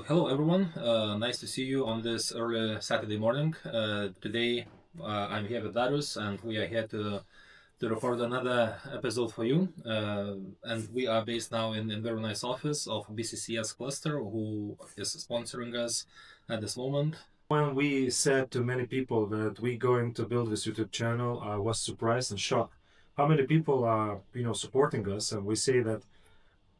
Hello everyone, nice to see you on this early Saturday morning. Today I'm here with Darius and we are here to record another episode for you. And we are based now in very nice office of BCCS Cluster, who is sponsoring us at this moment. When we said to many people that we're going to build this YouTube channel, I was surprised and shocked how many people are, supporting us. And we say that,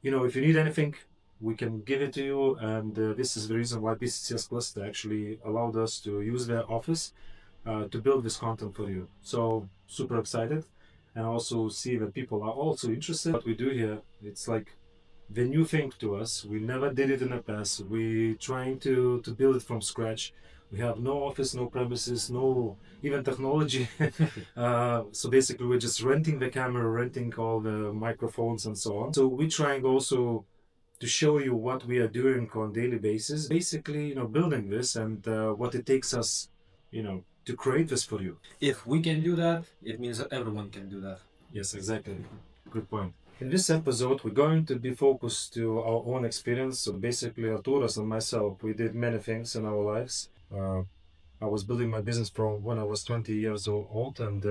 if you need anything, we can give it to you. And this is the reason why BCCS Cluster actually allowed us to use their office to build this content for you. So super excited, and also see that people are also interested. What we do here, it's like the new thing to us. We never did it in the past. We trying to build it from scratch. We have no office, no premises, no even technology. So basically, we're just renting the camera, renting all the microphones and so on. So we're trying also to show you what we are doing on daily basis. Basically, building this and what it takes us, to create this for you. If we can do that, it means that everyone can do that. Yes, exactly. Good point. In this episode, we're going to be focused to our own experience. So basically, Arturas and myself, we did many things in our lives. I was building my business from when I was 20 years old, and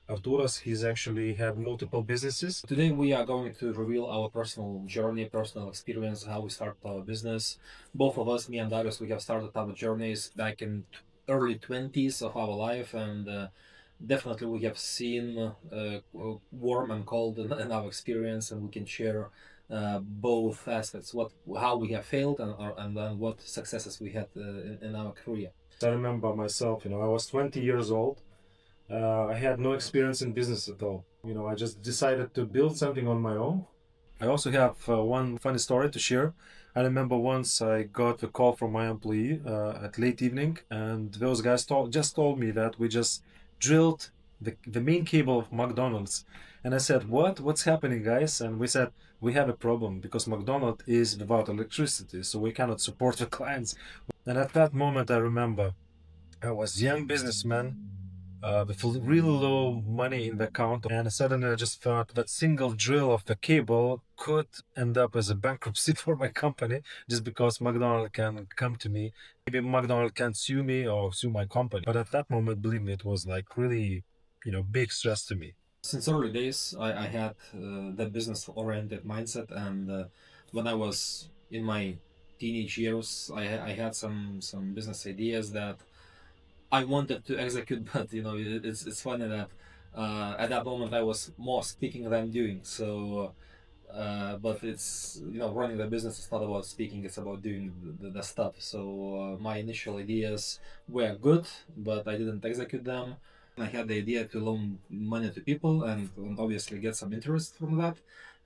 Arturas, he's actually had multiple businesses. Today we are going to reveal our personal journey, personal experience, how we started our business. Both of us, me and Darius, we have started our journeys back in early 20s of our life, and definitely we have seen warm and cold in our experience, and we can share both aspects, how we have failed and then what successes we had in our career. I remember myself, I was 20 years old. I had no experience in business at all. I just decided to build something on my own. I also have one funny story to share. I remember once I got a call from my employee at late evening, and those guys just told me that we just drilled the main cable of McDonald's. And I said, what? What's happening, guys? And we said, we have a problem because McDonald's is without electricity, so we cannot support the clients. And at that moment, I remember I was a young businessman with really low money in the account, and suddenly I just thought that single drill of the cable could end up as a bankruptcy for my company, just because McDonald's can come to me. Maybe McDonald's can sue me or sue my company. But at that moment, believe me, it was like really, big stress to me. Since early days, I had that business-oriented mindset, and when I was in my teenage years, I had some business ideas that I wanted to execute, but it's funny that at that moment I was more speaking than doing. So, but it's running the business is not about speaking; it's about doing the stuff. So my initial ideas were good, but I didn't execute them. I had the idea to loan money to people and obviously get some interest from that.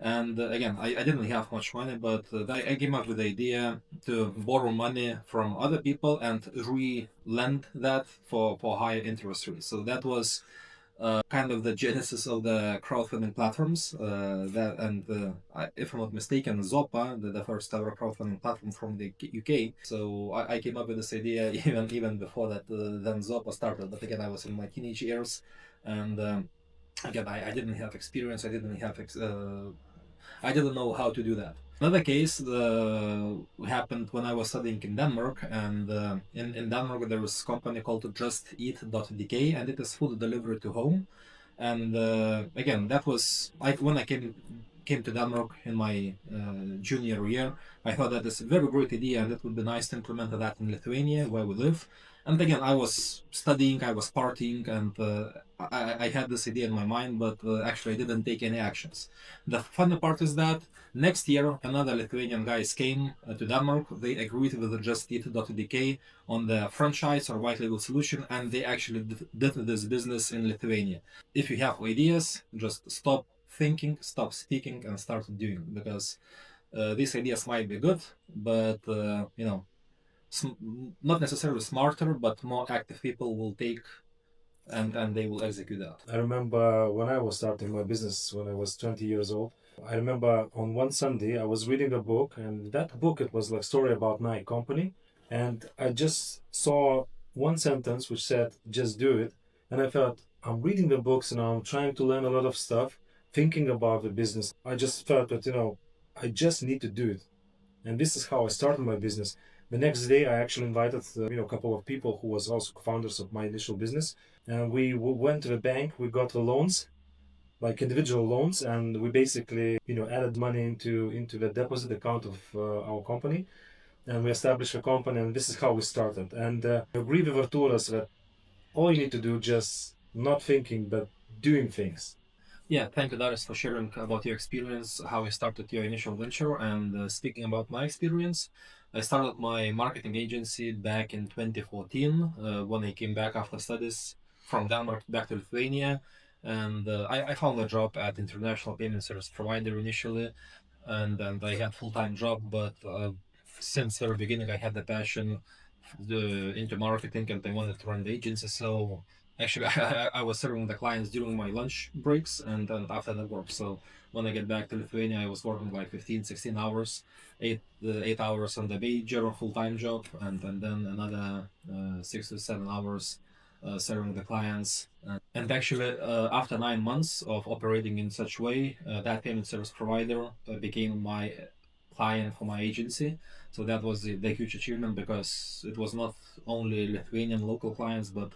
And again, I didn't have much money, but I came up with the idea to borrow money from other people and re-lend that for higher interest rates. So that was kind of the genesis of the crowdfunding platforms. If I'm not mistaken, Zopa, the first ever crowdfunding platform from the UK. So I came up with this idea even before that. Then Zopa started. But again, I was in my teenage years, and again, I didn't have experience. I didn't know how to do that. Another case happened when I was studying in Denmark, and in Denmark there was a company called JustEat.dk, and it is food delivery to home. And again, that was when I came to Denmark in my junior year. I thought that is a very great idea, and it would be nice to implement that in Lithuania, where we live. And again, I was studying, I was partying, and I had this idea in my mind, but actually I didn't take any actions. The funny part is that next year, another Lithuanian guys came to Denmark. They agreed with the JustEat.dk on the franchise or white label solution, and they actually did this business in Lithuania. If you have ideas, just stop thinking, stop speaking, and start doing, because these ideas might be good, but not necessarily smarter, but more active people will take and they will execute that. I remember when I was starting my business when I was 20 years old. I remember on one Sunday I was reading a book, and that book, it was like story about my company, and I just saw one sentence which said just do it, and I felt I'm reading the books and I'm trying to learn a lot of stuff, thinking about the business. I just felt that I just need to do it, and this is how I started my business. The next day, I actually invited a couple of people who was also founders of my initial business, and we went to the bank. We got the loans, like individual loans, and we basically added money into the deposit account of our company, and we established a company, and this is how we started. And I agree with Arturas that all you need to do just not thinking but doing things. Yeah, thank you, Darius, for sharing about your experience, how you started your initial venture. And speaking about my experience, I started my marketing agency back in 2014 when I came back after studies from Denmark back to Lithuania. And I found a job at international payment service provider initially, and I had full-time job. But since the very beginning, I had the passion into marketing, and I wanted to run the agency. So actually, I was serving the clients during my lunch breaks and after the work. So when I get back to Lithuania, I was working like 15, 16 hours, 8 hours on the major full-time job, and then another 6 to 7 hours serving the clients. And actually, after 9 months of operating in such way, that payment service provider became my client for my agency. So that was the huge achievement, because it was not only Lithuanian local clients, but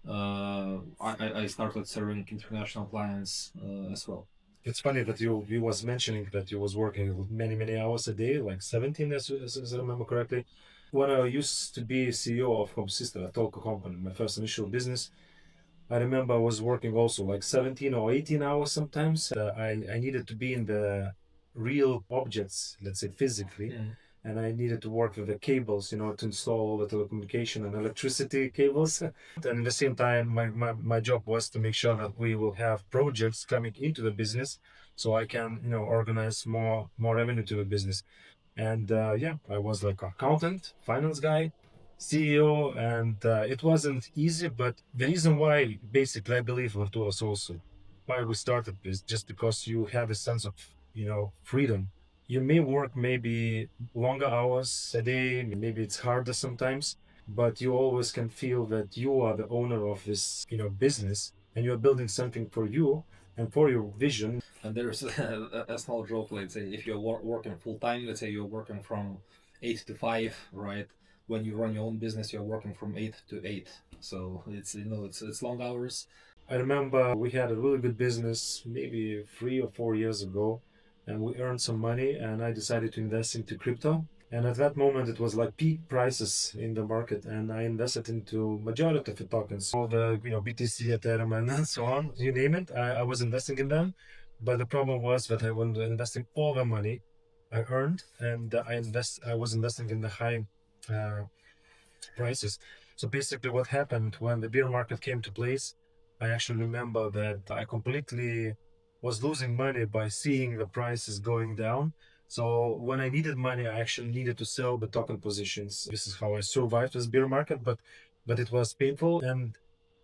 I started serving international clients as well. It's funny that you was mentioning that you was working many hours a day, like 17, as I remember correctly. When I used to be CEO of Home System, a telco company, my first initial business, I remember I was working also like 17 or 18 hours sometimes. I needed to be in the real objects, let's say physically, and I needed to work with the cables, to install all the telecommunication and electricity cables. And at the same time, my job was to make sure that we will have projects coming into the business so I can, organize more revenue to the business. And yeah, I was like accountant, finance guy, CEO, and it wasn't easy. But the reason why, basically, I believe Arturas also why we started is just because you have a sense of freedom. You may work maybe longer hours a day, maybe it's harder sometimes, but you always can feel that you are the owner of this business, and you are building something for you and for your vision. And there's a small joke, let's say, if you're working full time, let's say you're working from 8 to 5, right? When you run your own business, you're working from 8 to 8. So it's long hours. I remember we had a really good business maybe 3 or 4 years ago, and we earned some money, and I decided to invest into crypto. And at that moment, it was like peak prices in the market, and I invested into majority of the tokens, all the BTC, Ethereum, and so on, you name it. I was investing in them, but the problem was that I was investing all the money I earned, and I was investing in the high uh, prices. So basically, what happened when the bear market came to place, I actually remember that I completely was losing money by seeing the prices going down. So when I needed money, I actually needed to sell the token positions. This is how I survived this bear market, but it was painful. And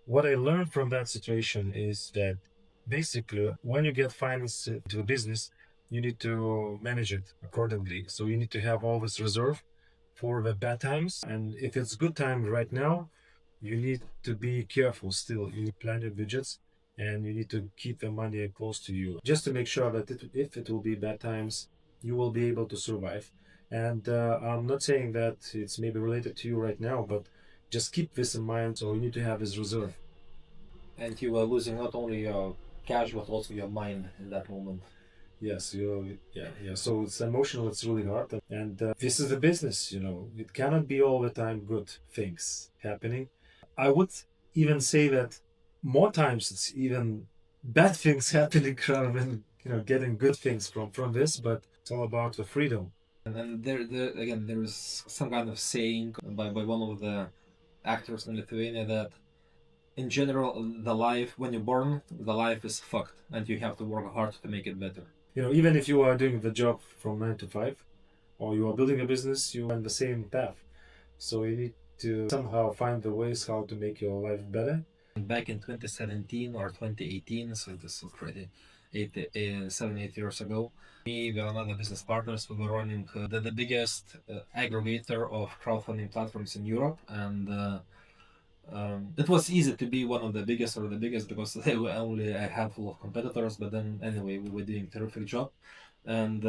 what I learned from that situation is that basically, when you get finance into a business, you need to manage it accordingly. So you need to have all this reserve for the bad times. And if it's good time right now, you need to be careful still. You plan your budgets and you need to keep the money close to you just to make sure that if it will be bad times, you will be able to survive. And I'm not saying that it's maybe related to you right now, but just keep this in mind. So you need to have this reserve. And you were losing not only your cash, but also your mind in that moment. Yes, yeah. So it's emotional. It's really hard, and this is the business. It cannot be all the time good things happening. I would even say that more times it's even bad things happening rather than getting good things from this. But it's all about the freedom. And then there again, there is some kind of saying by one of the actors in Lithuania that in general, the life when you're born, the life is fucked, and you have to work hard to make it better. Even if you are doing the job from 9 to 5, or you are building a business, you are on the same path. So you need to somehow find the ways how to make your life better. Back in 2017 or 2018, so this is pretty 7, 8 years ago, me with another business partners, we were running the biggest aggregator of crowdfunding platforms in Europe, and it was easy to be one of the biggest or the biggest because there were only a handful of competitors. But then anyway, we were doing a terrific job. And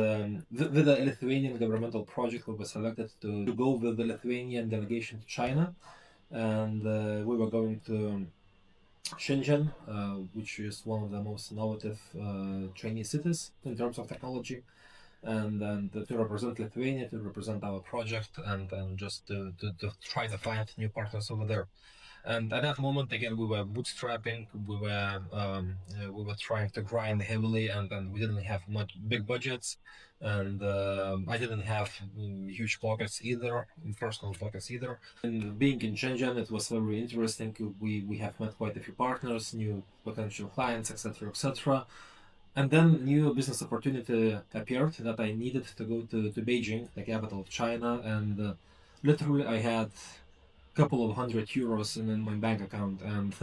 with the Lithuanian governmental project, we were selected to go with the Lithuanian delegation to China, and we were going to Shenzhen, which is one of the most innovative Chinese cities in terms of technology, and to represent Lithuania, to represent our project, and just to try to find new partners over there. And at that moment, again, we were bootstrapping. We were trying to grind heavily, and we didn't have much big budgets, and I didn't have huge pockets either, personal pockets either. And being in Shenzhen, it was very interesting. We have met quite a few partners, new potential clients, etc., etc. And then new business opportunity appeared that I needed to go to Beijing, the capital of China, and literally I had couple of €100 in my bank account, and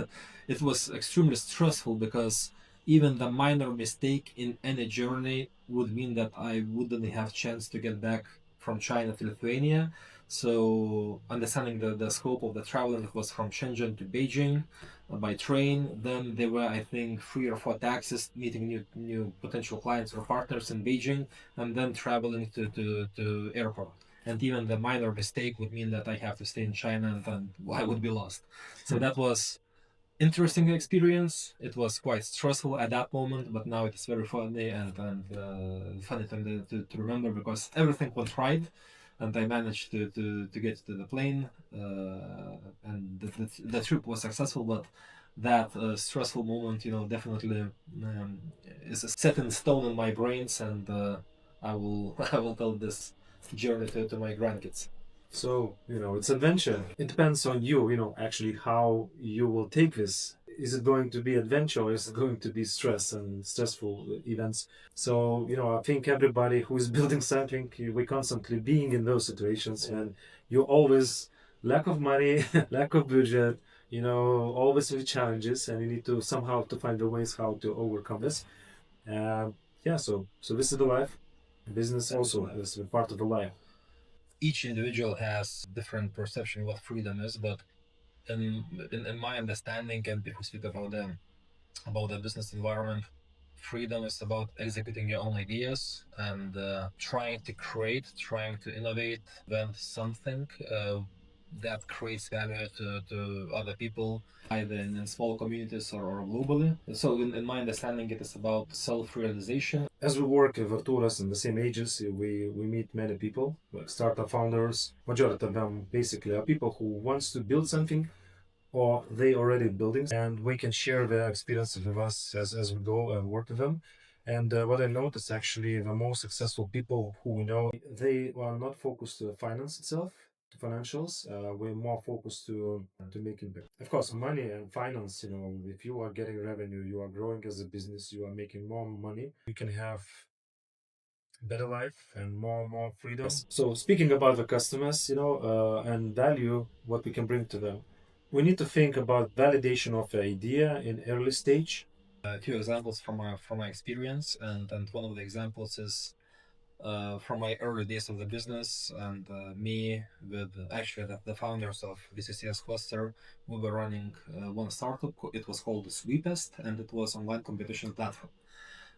it was extremely stressful because even the minor mistake in any journey would mean that I wouldn't have chance to get back from China to Lithuania. So understanding the scope of the traveling, it was from Shenzhen to Beijing by train. Then there were, I think, 3 or 4 taxis, meeting new potential clients or partners in Beijing, and then traveling to airport. And even the minor mistake would mean that I have to stay in China, and then I would be lost. So that was interesting experience. It was quite stressful at that moment, but now it's very funny and funny to remember because everything went right, and I managed to get to the plane, and the trip was successful. But that stressful moment, definitely is set in stone in my brains, and I will I will tell this journey to my grandkids. So, it's adventure. It depends on you, actually how you will take this. Is it going to be adventure or is it going to be stress and stressful events? So, I think everybody who is building something, we constantly being in those situations and you always lack of money, lack of budget, always with challenges and you need to somehow to find the ways how to overcome this. Yeah, so this is the life. Business also is a part of the life. Each individual has different perception of what freedom is, but in my understanding, and if we speak about the business environment, freedom is about executing your own ideas and trying to create, trying to innovate, invent something that creates value to other people, either in small communities or globally. So, in my understanding, it is about self-realization. As we work with Arturas in the same agency, we meet many people, like startup founders. Majority of them basically are people who wants to build something or they already building, and we can share their experiences with us as we go and work with them. And what I noticed actually, the most successful people who we know, they are not focused to the finance itself, to financials. We're more focused to make impact. Of course, money and finance. If you are getting revenue, you are growing as a business, you are making more money. You can have better life and more freedom. Yes. So speaking about the customers, and value, what we can bring to them, we need to think about validation of the idea in early stage. A few examples from my experience, and one of the examples is from my early days of the business, and me with actually the founders of VCCS cluster. We were running one startup. It was called Sweepest, and it was online competition platform.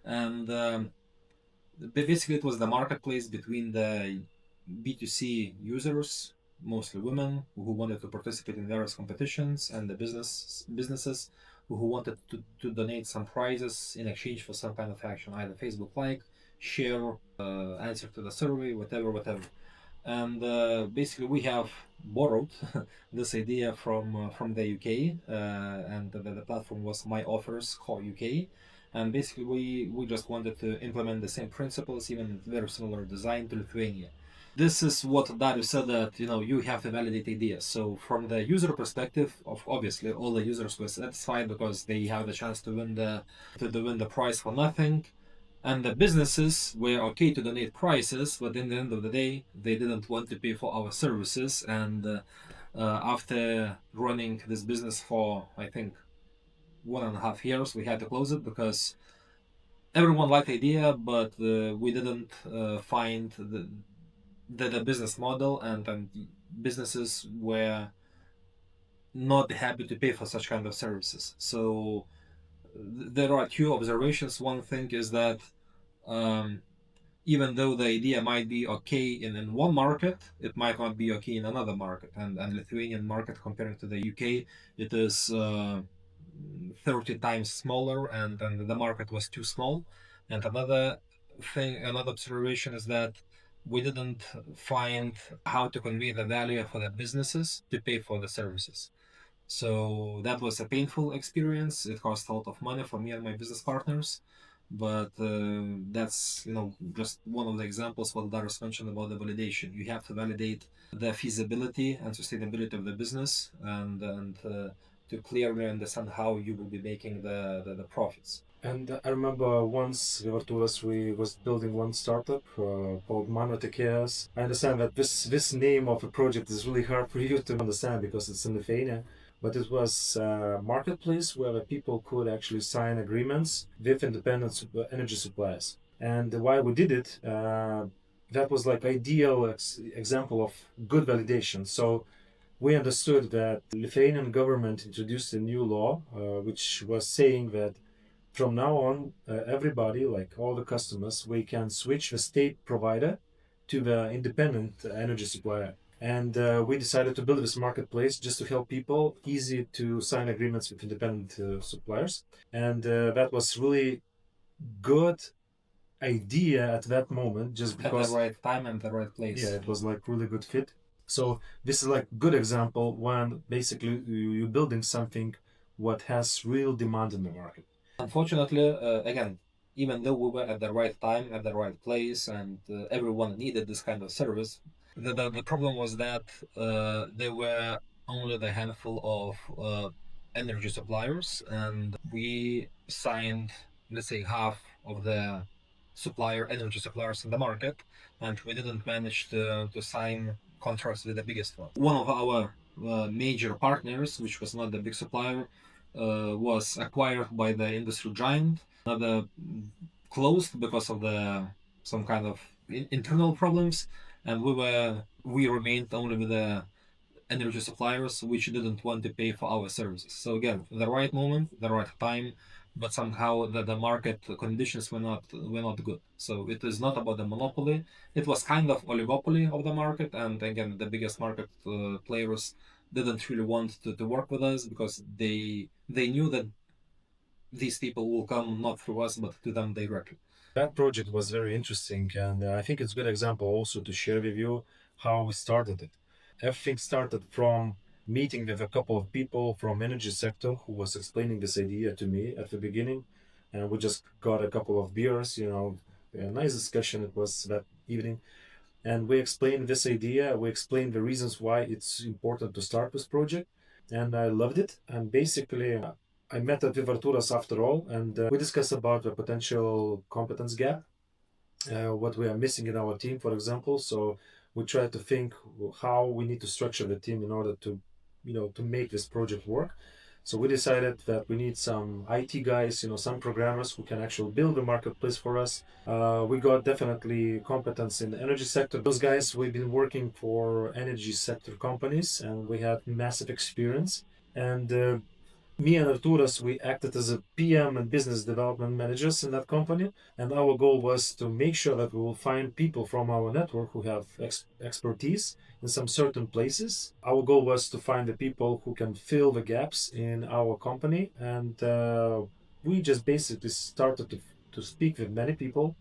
And basically, it was the marketplace between the B2C users, mostly women, who wanted to participate in various competitions, and the businesses who wanted to donate some prizes in exchange for some kind of action, either Facebook like, share, answer to the survey, whatever. And basically, we have borrowed this idea from the UK, and the platform was My Offers Co UK. And basically, we just wanted to implement the same principles, even very similar design to Lithuania. This is what Darius said, that you have to validate ideas. So from the user perspective, of obviously all the users were satisfied because they have the chance to win the prize for nothing, and the businesses were okay to donate prices, but in the end of the day, they didn't want to pay for our services. And after running this business for, I think, 1.5 years, we had to close it because everyone liked the idea, but we didn't find the business model, and businesses were not happy to pay for such kind of services. So there are two observations. One thing is that um, even though the idea might be okay in one market, it might not be okay in another market. And Lithuanian market comparing to the UK, it is 30 times smaller, and the market was too small. And another observation is that we didn't find how to convey the value for the businesses to pay for the services. So that was a painful experience. It cost a lot of money for me and my business partners, but that's just one of the examples what Darius mentioned about the validation. You have to validate the feasibility and sustainability of the business, and to clearly understand how you will be making the profits. And I remember once with Arturas, we was building one startup called Mano Tekėjas. I understand that this name of a project is really hard for you to understand because it's in Lithuania. But it was a marketplace where the people could actually sign agreements with independent energy suppliers. And why we did it, that was like ideal example of good validation. So we understood that Lithuanian government introduced a new law, which was saying that from now on, everybody, like all the customers, we can switch the state provider to the independent energy supplier. And we decided to build this marketplace just to help people easy to sign agreements with independent suppliers. And that was really good idea at that moment, just At the because right time and the right place. yeah, it was like really good fit. So this is like good example when basically you're building something what has real demand in the market. Unfortunately, again, even though we were at the right time, at the right place, and everyone needed this kind of service, the problem was that there were only the handful of energy suppliers, and we signed, let's say, half of the energy suppliers in the market, and we didn't manage to sign contracts with the biggest one. One of our major partners, which was not the big supplier, was acquired by the industry giant. Another closed because of the some kind of internal problems, and we remained only with the energy suppliers which didn't want to pay for our services. So again, the right moment, the right time, but somehow the market conditions were not good. So it is not about the monopoly. It was kind of oligopoly of the market, and again, the biggest market players didn't really want to work with us because they knew that these people will come not through us but to them directly. That project was very interesting, and I think it's a good example also to share with you how we started it. Everything started from meeting with a couple of people from energy sector who was explaining this idea to me at the beginning, and we just got a couple of beers, a nice discussion it was that evening, and we explained this idea. We explained the reasons why it's important to start this project, and I loved it. And basically, I met up with Arturas after all, and we discussed about the potential competence gap, what we are missing in our team, for example. So we try to think how we need to structure the team in order to, to make this project work. So we decided that we need some IT guys, some programmers who can actually build a marketplace for us. We got definitely competence in the energy sector. Those guys, we've been working for energy sector companies, and we had massive experience. And me and Arturas, we acted as a PM and business development managers in that company. And our goal was to make sure that we will find people from our network who have expertise in some certain places. Our goal was to find the people who can fill the gaps in our company. And we just basically started to speak with many people.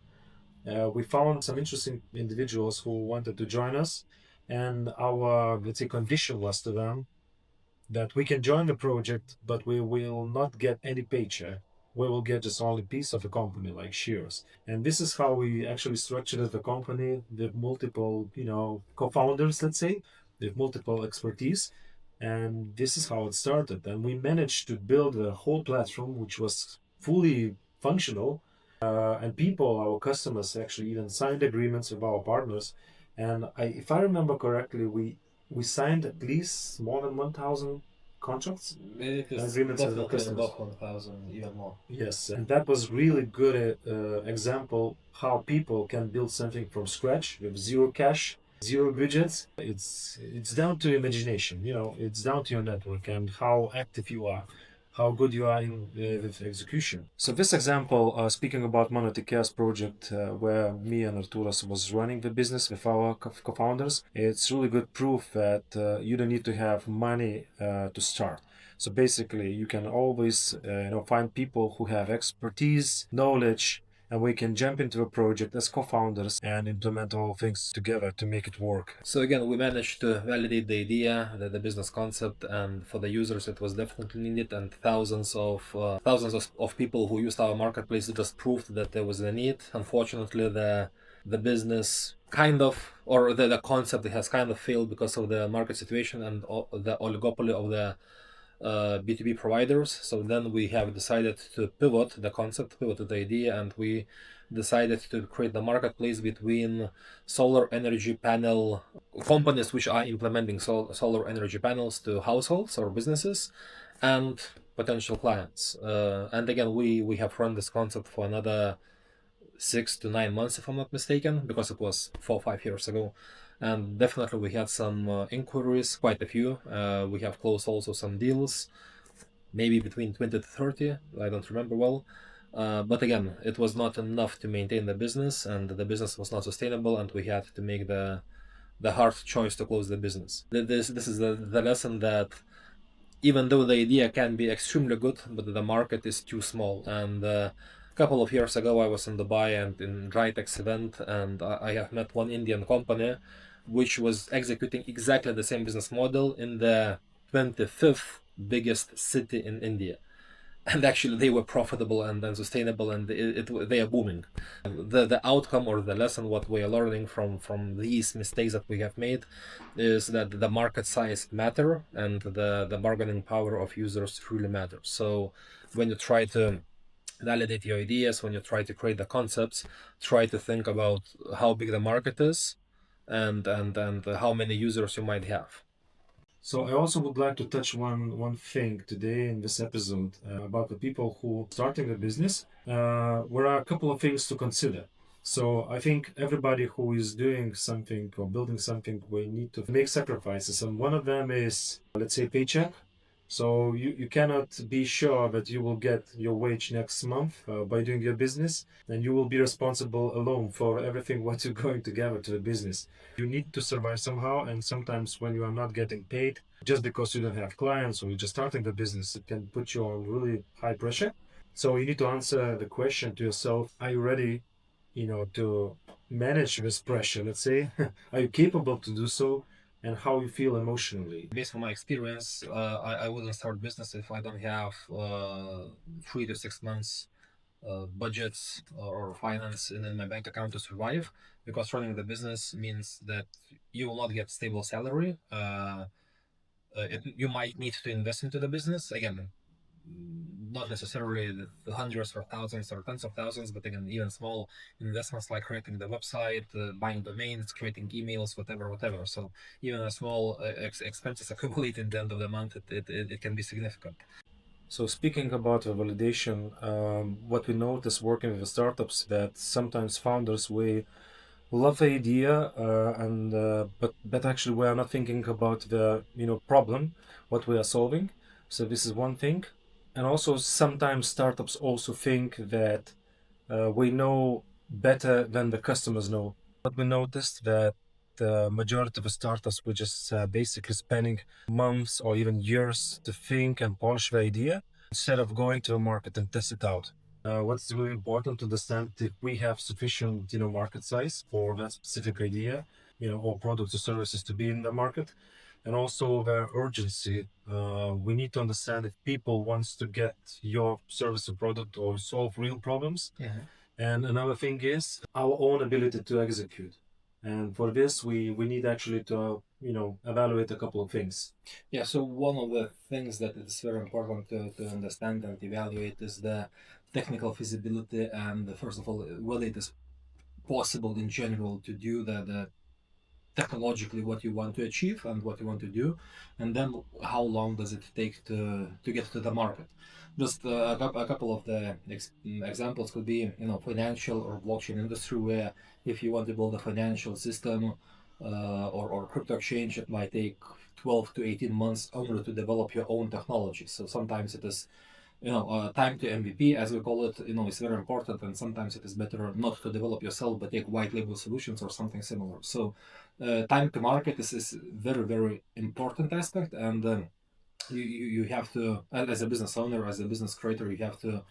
We found some interesting individuals who wanted to join us. And our, let's say, condition was to them that we can join the project, but we will not get any paycheck. We will get just only piece of the company, like shares. And this is how we actually structured the company with multiple, co-founders, let's say, with multiple expertise. And this is how it started. And we managed to build a whole platform which was fully functional. And people, our customers, actually even signed agreements with our partners. And if I remember correctly, we signed at least more than 1,000 contracts It and is agreements with our definitely customers. above 1,000, even more. Yes, and that was really good example how people can build something from scratch with zero cash, zero budgets. It's down to imagination, it's down to your network and how active you are. how good you are in with execution. So this example, speaking about Monoticare's project, where me and Arturas was running the business with our co-founders, it's really good proof that you don't need to have money to start. So basically, you can always find people who have expertise, knowledge, and we can jump into a project as co-founders and implement all things together to make it work. So again, we managed to validate the idea, the business concept, and for the users it was definitely needed, and thousands of people who used our marketplace just proved that there was a need. Unfortunately, the business kind of, or the concept has kind of failed because of the market situation and the oligopoly of the B2B providers. So then we have decided to pivot the concept, pivot the idea, and we decided to create the marketplace between solar energy panel companies which are implementing solar energy panels to households or businesses and potential clients. And again, we have run this concept for another 6 to 9 months, if I'm not mistaken, because it was 4 or 5 years ago. And definitely we had some inquiries, quite a few. We have closed also some deals, maybe between 20 to 30, I don't remember well. But again, it was not enough to maintain the business, and the business was not sustainable, and we had to make the hard choice to close the business. This is the lesson that even though the idea can be extremely good, but the market is too small. And a couple of years ago, I was in Dubai and in Drytex event, and I have met one Indian company which was executing exactly the same business model in the 25th biggest city in India. And actually they were profitable and sustainable, and they are booming. The outcome or the lesson what we are learning from these mistakes that we have made is that the market size matter, and the bargaining power of users really matters. So when you try to validate your ideas, when you try to create the concepts, try to think about how big the market is, and how many users you might have. So I also would like to touch one thing today in this episode about the people who starting a business. There are a couple of things to consider. So I think everybody who is doing something or building something, we need to make sacrifices, and one of them is, let's say, paycheck. So you cannot be sure that you will get your wage next month by doing your business, and you will be responsible alone for everything what you're going to gather to the business. You need to survive somehow, and sometimes when you are not getting paid, just because you don't have clients or you're just starting the business, it can put you on really high pressure. So you need to answer the question to yourself: are you ready, to manage this pressure? Let's say, are you capable to do so, and how you feel emotionally? Based on my experience, I wouldn't start business if I don't have 3 to 6 months budgets or finance in my bank account to survive. Because running the business means that you will not get stable salary. You might need to invest into the business again, not necessarily the hundreds or thousands or tens of thousands, but again, even small investments like creating the website, buying domains, creating emails, whatever. So even a small expenses accumulate in the end of the month, it can be significant. So speaking about the validation, what we notice working with the startups, that sometimes founders, we love the idea, and but actually we are not thinking about the problem what we are solving. So this is one thing. And also sometimes startups also think that we know better than the customers know. But we noticed that the majority of the startups were just basically spending months or even years to think and polish the idea instead of going to the market and test it out. What's really important to understand, if we have sufficient, market size for that specific idea, or products or services to be in the market, and also the urgency. We need to understand if people wants to get your service or product or solve real problems. Yeah. And another thing is our own ability to execute. And for this, we need actually to, evaluate a couple of things. Yeah, so one of the things that is very important to understand and evaluate is the technical feasibility, and first of all, whether it is possible in general to do the technologically what you want to achieve and what you want to do, and then how long does it take to get to the market. Just a couple of the examples could be, financial or blockchain industry, where if you want to build a financial system or crypto exchange, it might take 12 to 18 months only to develop your own technology. So sometimes it is, time to MVP, as we call it, is very important, and sometimes it is better not to develop yourself, but take white label solutions or something similar. So time to market is very, very important aspect, and you have to, as a business owner, as a business creator, you have to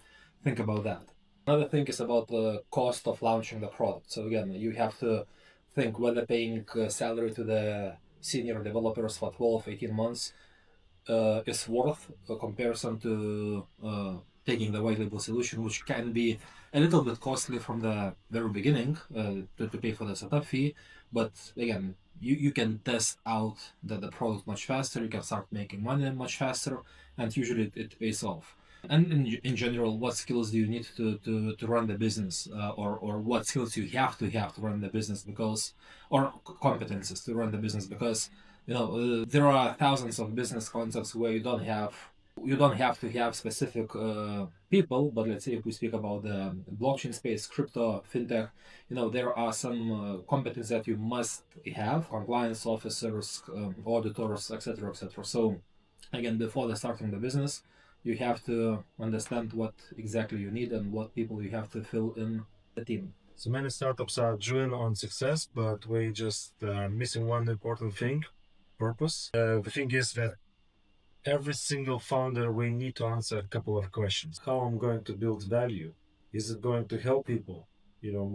think about that. Another thing is about the cost of launching the product. So again, you have to think whether paying salary to the senior developers for 12, 18 months is worth a comparison to taking the white label solution, which can be a little bit costly from the very beginning to pay for the setup fee. But again, you can test out the product much faster, you can start making money much faster, and usually it pays off. And in general, what skills do you need to run the business, or what skills you have to run the business, because, or competences to run the business, because there are thousands of business concepts where you don't have to have specific people. But let's say if we speak about the blockchain space, crypto, fintech, there are some competencies that you must have: compliance officers, auditors, etc., etc. So again, before starting the business, you have to understand what exactly you need and what people you have to fill in the team. So many startups are driven on success, but we just missing one important thing: purpose. The thing is that every single founder, we need to answer a couple of questions. How I'm going to build value? Is it going to help people?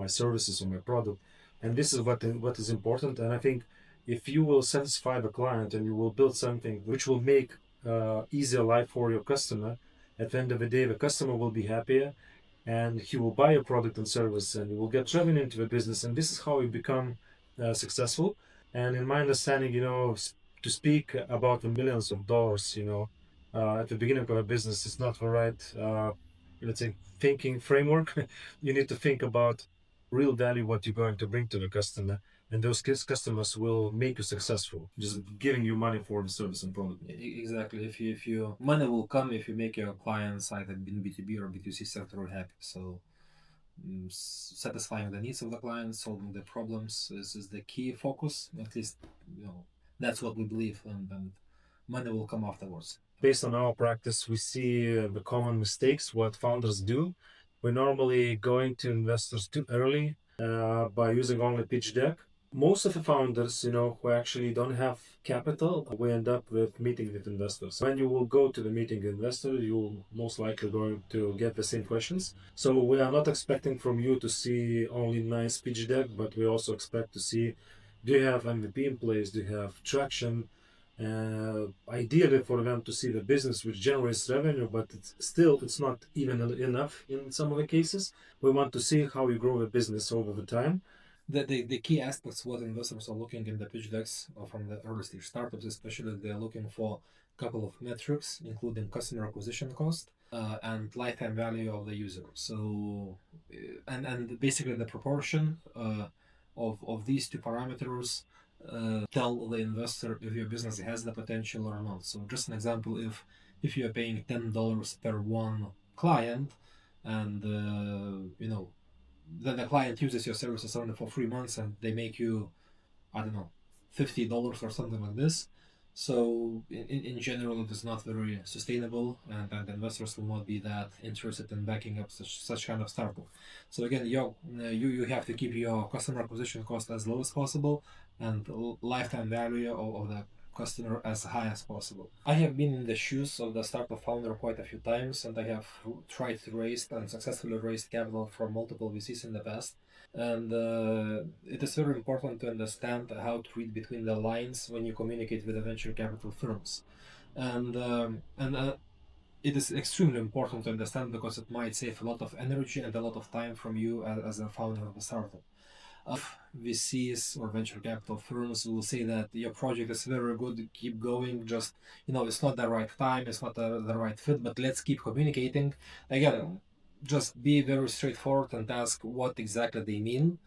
My services or my product? And this is what is important. And I think if you will satisfy the client and you will build something which will make easier life for your customer, at the end of the day, the customer will be happier and he will buy a product and service and you will get revenue into the business. And this is how you become successful. And in my understanding, to speak about the millions of dollars, at the beginning of a business is not the right, let's say, thinking framework. You need to think about real value, what you're going to bring to the customer, and those customers will make you successful. Just giving you money for the service and product. Exactly. If you money will come if you make your clients either in B2B or B2C sector happy. So satisfying the needs of the clients, solving the problems is the key focus. At least that's what we believe, and money will come afterwards. Based on our practice, we see the common mistakes what founders do. We're normally going to investors too early by using only pitch deck. Most of the founders, who actually don't have capital, we end up with meeting with investors. When you will go to the meeting investor, you'll most likely going to get the same questions. So we are not expecting from you to see only nice pitch deck, but we also expect to see, do you have MVP in place? Do you have traction? Ideally for them to see the business which generates revenue, but it's not even enough in some of the cases. We want to see how you grow a business over the time. The key aspects what investors are looking in the pitch decks from the early stage startups, especially, they're looking for a couple of metrics, including customer acquisition cost and lifetime value of the user. So and basically the proportion of these two parameters tell the investor if your business has the potential or not. So just an example, if you are paying $10 per one client, and then the client uses your services only for 3 months and they make you, I don't know, $50 or something like this. So in general, it is not very sustainable, and investors will not be that interested in backing up such kind of startup. So again, you have to keep your customer acquisition cost as low as possible, and lifetime value of the customer as high as possible. I have been in the shoes of the startup founder quite a few times, and I have tried to raise and successfully raised capital from multiple VCs in the past. And it is very important to understand how to read between the lines when you communicate with the venture capital firms. And it is extremely important to understand, because it might save a lot of energy and a lot of time from you as a founder of a startup. VCs or venture capital firms will say that your project is very good, keep going, just, it's not the right time, it's not the right fit, but let's keep communicating. Again, just be very straightforward and ask what exactly they mean,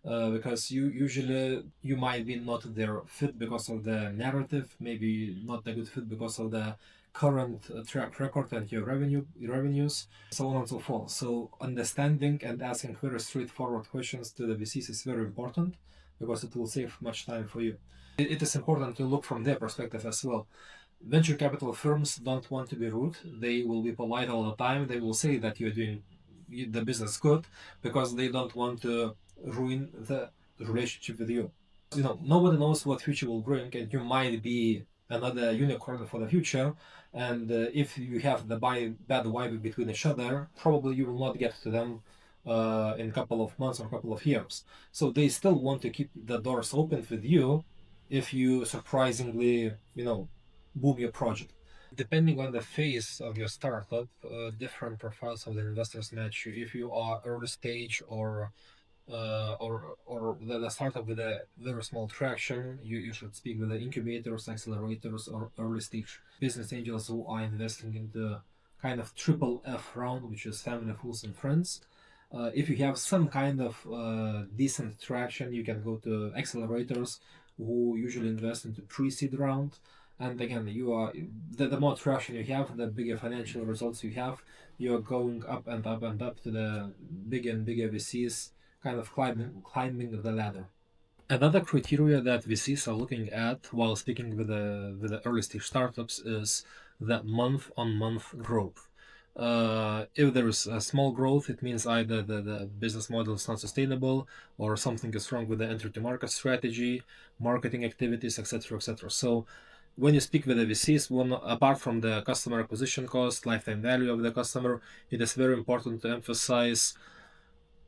because you might be not their fit because of the narrative, maybe not a good fit because of the current track record and your revenues, so on and so forth. So understanding and asking very straightforward questions to the VCs is very important, because it will save much time for you. It is important to look from their perspective as well. Venture capital firms don't want to be rude. They will be polite all the time. They will say that you're doing the business good because they don't want to ruin the relationship with you. Nobody knows what future will bring, and you might be another unicorn for the future. And if you have the bad vibe between each other, probably you will not get to them in a couple of months or a couple of years. So they still want to keep the doors open with you if you surprisingly, boom your project. Depending on the phase of your startup, different profiles of the investors match you. If you are early stage or the startup with a very small traction, you should speak with the incubators, accelerators, or early stage business angels who are investing into kind of triple F round, which is family, fools, and friends. If you have some kind of decent traction, you can go to accelerators who usually invest into pre-seed round. And again, the more traction you have, the bigger financial results you have. You are going up and up and up to the bigger and bigger VCs, kind of climbing the ladder. Another criteria that VCs are looking at while speaking with the early stage startups is the month-on-month growth. If there is a small growth, it means either the business model is not sustainable or something is wrong with the entry to market strategy, marketing activities, etc., etc. So when you speak with the VCs, apart from the customer acquisition cost, lifetime value of the customer, it is very important to emphasize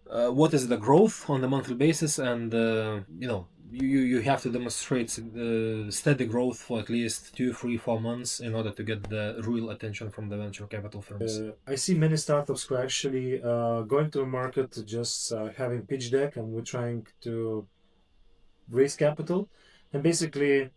what is the growth on a monthly basis, and you have to demonstrate steady growth for at least 2, 3, 4 months in order to get the real attention from the venture capital firms. I see many startups who are actually going to the market just having pitch deck, and we're trying to raise capital, and basically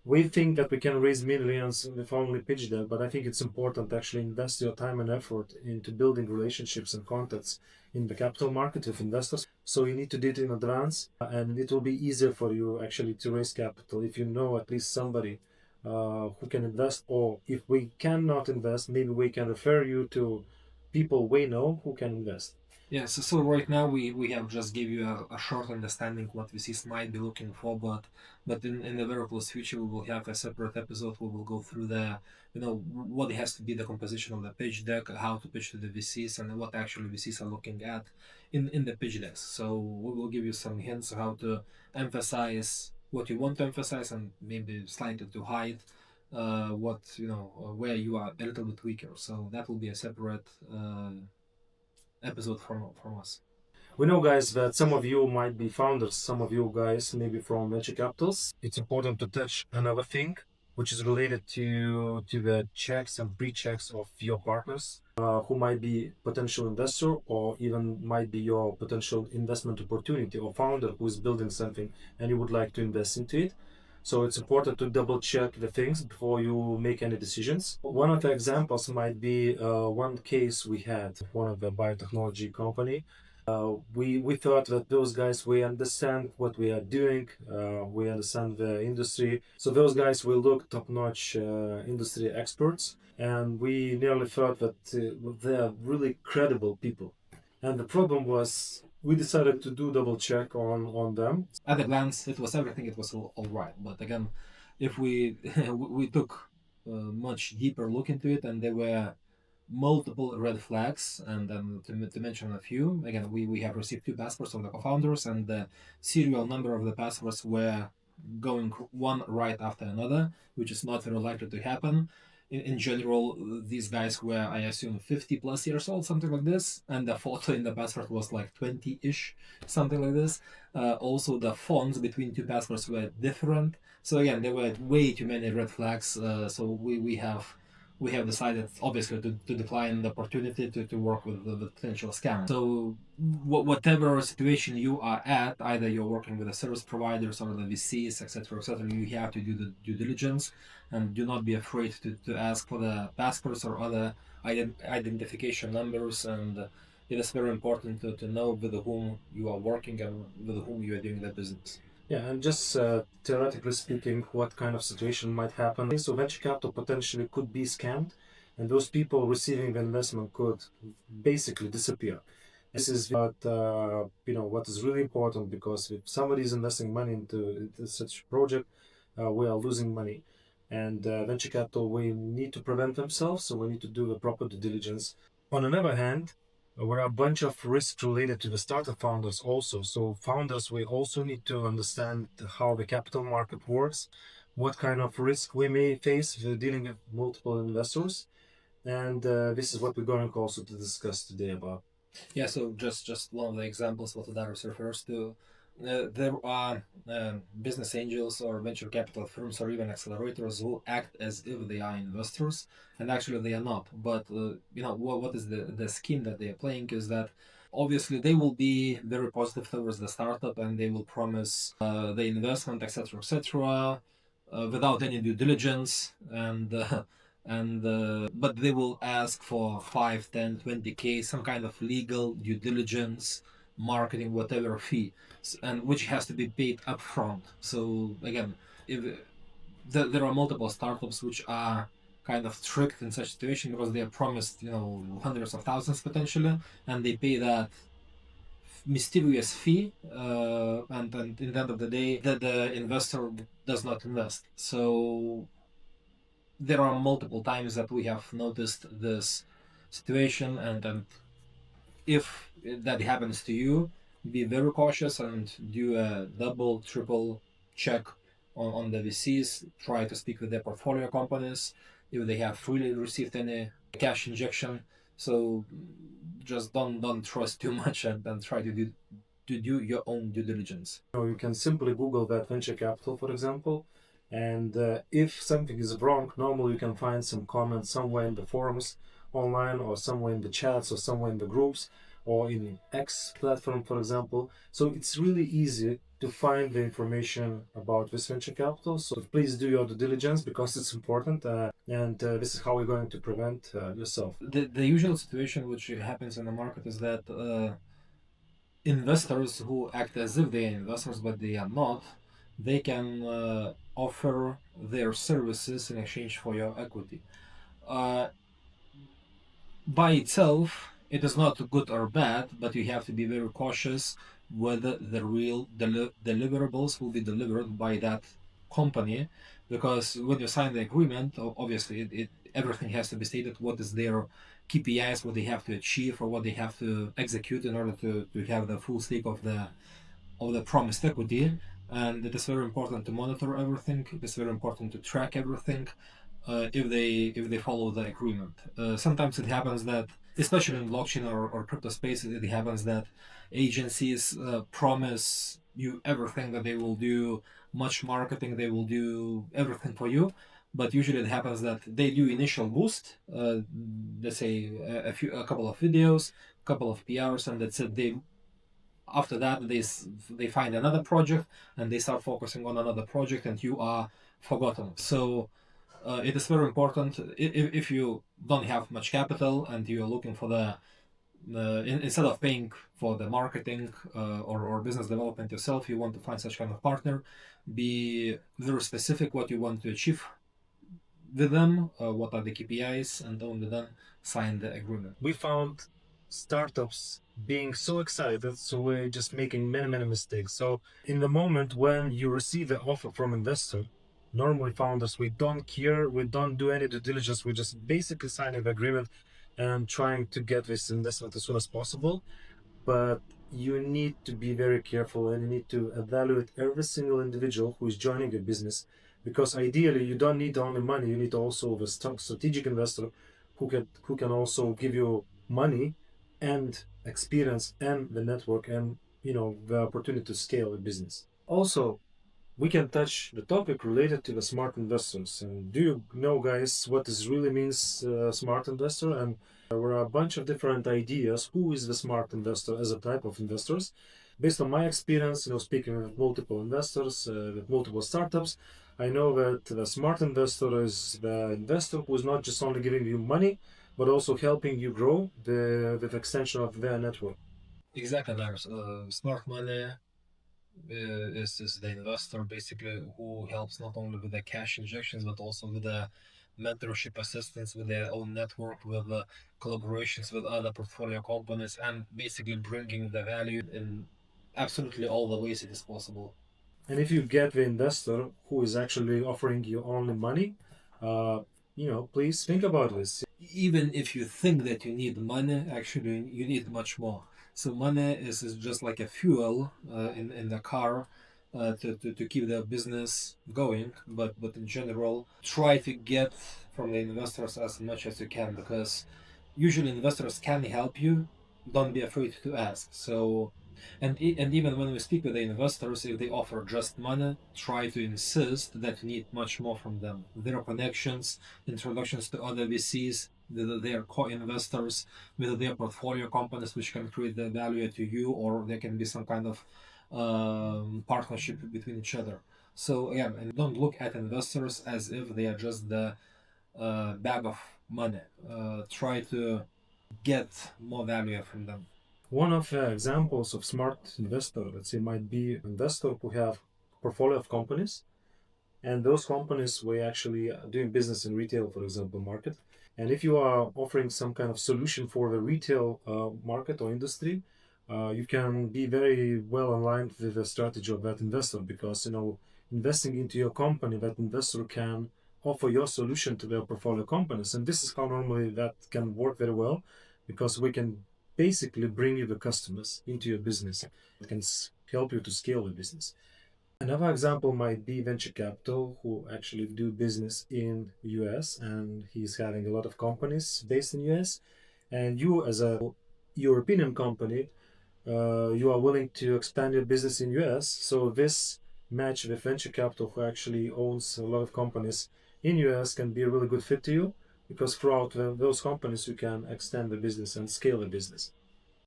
we think that we can raise millions with only pitch deck, but I think it's important to actually invest your time and effort into building relationships and contacts in the capital market with investors. So you need to do it in advance, and it will be easier for you actually to raise capital if you know at least somebody who can invest, or if we cannot invest, maybe we can refer you to people we know who can invest. Yeah, so right now we have just give you a short understanding what VCs might be looking for, but in the very close future we will have a separate episode. We will go through what has to be the composition of the pitch deck, how to pitch to the VCs, and what actually VCs are looking at in the pitch decks. So we will give you some hints how to emphasize what you want to emphasize, and maybe slightly to hide where you are a little bit weaker. So that will be a separate episode from us. We know, guys, that some of you might be founders, some of you guys maybe from venture capitals. It's important to touch another thing, which is related to the checks and pre-checks of your partners, who might be potential investor or even might be your potential investment opportunity, or founder who is building something and you would like to invest into it. So it's important to double check the things before you make any decisions. One of the examples might be one case we had, one of the biotechnology company. We thought that those guys, we understand what we are doing, we understand the industry. So those guys will look top-notch industry experts, and we nearly thought that they are really credible people. And the problem was we decided to do double check on them. At a glance, it was everything. It was all right. But again, if we we took a much deeper look into it, and there were multiple red flags, and then to mention a few, again, we have received 2 passports of the co-founders, and the serial number of the passports were going one right after another, which is not very likely to happen. In general, these guys were, I assume, 50 plus years old, something like this, and the photo in the passport was like 20-ish, something like this. Also, the fonts between 2 passports were different. So again, there were way too many red flags. So we have decided, obviously, to decline the opportunity to work with the potential scam. So whatever situation you are at, either you're working with the service providers or the VCs, etc., you have to do the due diligence, and do not be afraid to ask for the passports or other identification numbers. And it is very important to know with whom you are working and with whom you are doing the business. Yeah, and just theoretically speaking, what kind of situation might happen? So venture capital potentially could be scammed, and those people receiving the investment could basically disappear. This is what is really important, because if somebody is investing money into such a project, we are losing money. And venture capital, we need to prevent themselves, so we need to do the proper due diligence. On the other hand, there are a bunch of risks related to the startup founders also. So founders, we also need to understand how the capital market works, what kind of risk we may face if we're dealing with multiple investors. And this is what we're going also to discuss today about. Yeah, so just one of the examples what Darius refers to. There are business angels or venture capital firms or even accelerators who act as if they are investors, and actually they are not. But what is the scheme that they are playing is that obviously they will be very positive towards the startup and they will promise the investment, etc., without any due diligence and but they will ask for 5, 10, 20K, some kind of legal due diligence, marketing, whatever fee, and which has to be paid upfront. So again, if there are multiple startups which are kind of tricked in such situation because they are promised hundreds of thousands potentially, and they pay that mysterious fee, and in the end of the day the investor does not invest. So there are multiple times that we have noticed this situation, and if that happens to you, be very cautious and do a double, triple check on the VCs. Try to speak with their portfolio companies if they have really received any cash injection. So just don't trust too much and try to do your own due diligence. You can simply Google that venture capital, for example, and if something is wrong, normally you can find some comments somewhere in the forums online, or somewhere in the chats, or somewhere in the groups, or in X platform, for example. So it's really easy to find the information about this venture capital. So please do your due diligence because it's important, and this is how we're going to prevent yourself. The usual situation which happens in the market is that investors who act as if they are investors but they are not, they can offer their services in exchange for your equity. Uh, by itself, it is not good or bad, but you have to be very cautious whether the real deliverables will be delivered by that company, because when you sign the agreement, obviously everything has to be stated what is their KPIs, what they have to achieve or what they have to execute in order to have the full stake of the promised equity. And it is very important to monitor everything. It is very important to track everything if they follow the agreement. Sometimes it happens that, especially in blockchain or crypto space, it happens that agencies promise you everything, that they will do much marketing, they will do everything for you. But usually it happens that they do initial boost, let's say a couple of videos, a couple of PRs, and that's it. They after that they find another project and they start focusing on another project, and you are forgotten. So it is very important if you don't have much capital and you're looking for instead of paying for the marketing or business development yourself, you want to find such kind of partner. Be very specific what you want to achieve with them, what are the KPIs, and only then sign the agreement. We found startups being so excited, so we're just making many mistakes. So in the moment when you receive the offer from investor, normally founders, we don't care, we don't do any due diligence, we just basically sign an agreement and trying to get this investment as soon as possible. But you need to be very careful and you need to evaluate every single individual who is joining your business, because ideally you don't need only money, you need also the strategic investor who can also give you money and experience and the network and the opportunity to scale a business. Also, we can touch the topic related to the smart investors. And do you know, guys, what this really means, smart investor? And there are a bunch of different ideas. Who is the smart investor as a type of investors? Based on my experience, speaking with multiple investors, with multiple startups, I know that the smart investor is the investor who is not just only giving you money, but also helping you grow the extension of their network. Exactly, Lars. Smart money is the investor basically who helps not only with the cash injections but also with the mentorship assistance, with their own network, with collaborations with other portfolio companies, and basically bringing the value in absolutely all the ways it is possible. And if you get the investor who is actually offering you only money, uh, please think about this. Even if you think that you need money, actually you need much more. So money is just like a fuel in the car to keep the business going. But in general, try to get from the investors as much as you can, because usually investors can help you. Don't be afraid to ask. So and even when we speak with the investors, if they offer just money, try to insist that you need much more from them. Their connections, introductions to other VCs, whether they are co-investors, whether they are portfolio companies which can create the value to you, or there can be some kind of partnership between each other. So again, and don't look at investors as if they are just the bag of money. Try to get more value from them. One of the examples of smart investor, let's say, might be investor who have portfolio of companies, and those companies were actually doing business in retail, for example, market. And if you are offering some kind of solution for the retail market or industry, you can be very well aligned with the strategy of that investor, because investing into your company, that investor can offer your solution to their portfolio companies, and this is how normally that can work very well, because we can basically bring you the customers into your business. It can help you to scale the business. Another example might be venture capital, who actually do business in US, and he's having a lot of companies based in US. And you, as a European company, you are willing to expand your business in US. So this match with venture capital, who actually owns a lot of companies in US, can be a really good fit to you, because throughout those companies you can extend the business and scale the business.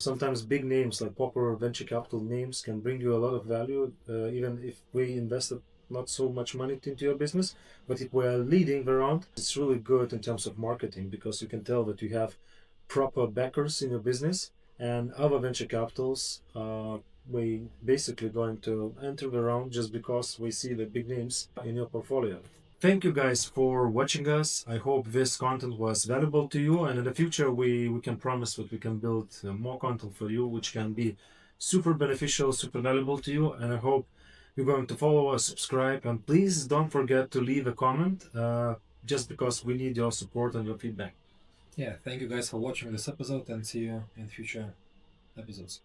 Sometimes big names like popular venture capital names can bring you a lot of value, even if we invested not so much money into your business. But if we are leading the round, it's really good in terms of marketing, because you can tell that you have proper backers in your business. And other venture capitals, we basically going to enter the round just because we see the big names in your portfolio. Thank you guys for watching us. I hope this content was valuable to you, and in the future we can promise that we can build more content for you which can be super beneficial, super valuable to you. And I hope you're going to follow us, subscribe, and please don't forget to leave a comment, just because we need your support and your feedback. Yeah, thank you guys for watching this episode, and see you in future episodes.